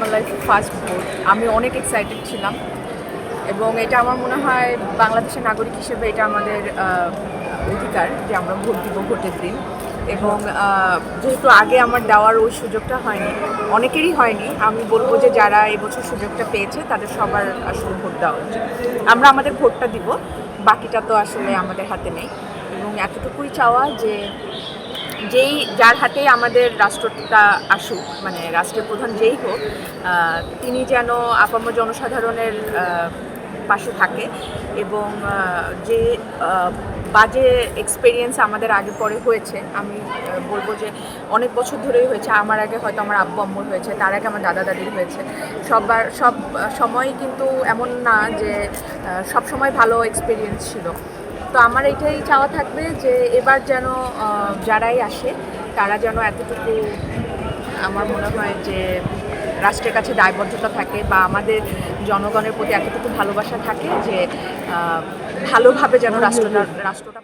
আমার লাইফে first vote. আমি অনেক এক্সাইটেড ছিলাম এবং এটা আমার মনে হয় বাংলাদেশের নাগরিক হিসেবে এটা আমাদের অধিকার যে আমরা ভোট দিব ভোটের দিন। এবং যেহেতু আগে আমার দেওয়ার ওই সুযোগটা হয়নি, অনেকেরই হয়নি, আমি বলবো যে যারা এবছর সুযোগটা পেয়েছে তাদের সবার আসলে ভোট দেওয়া উচিত। আমরা আমাদের ভোটটা দিব, বাকিটা তো আসলে আমাদের হাতে নেই। এবং এতটুকুই চাওয়া যে যার হাতেই আমাদের রাষ্ট্রটা আসুক, মানে রাষ্ট্রের প্রধান যেই হোক, তিনি যেন আপামর জনসাধারণের পাশে থাকে এবং যে বাজে এক্সপেরিয়েন্স আমাদের আগে পরে হয়েছে, আমি বলবো যে অনেক বছর ধরেই হয়েছে। আমার আগে হয়তো আমার আব্বু আম্মুর হয়েছে, তার আগে আমার দাদা দাদির হয়েছে। সব সময় কিন্তু এমন না যে সব সময় ভালো এক্সপেরিয়েন্স ছিল। তো আমার এটাই চাওয়া থাকবে যে এবার যেন যারাই আসে তারা যেন এতটুকু, আমার মনে হয় যে রাষ্ট্রের কাছে দায়বদ্ধতা থাকে বা আমাদের জনগণের প্রতি এতটুকু ভালোবাসা থাকে যে ভালোভাবে যেন রাষ্ট্রটা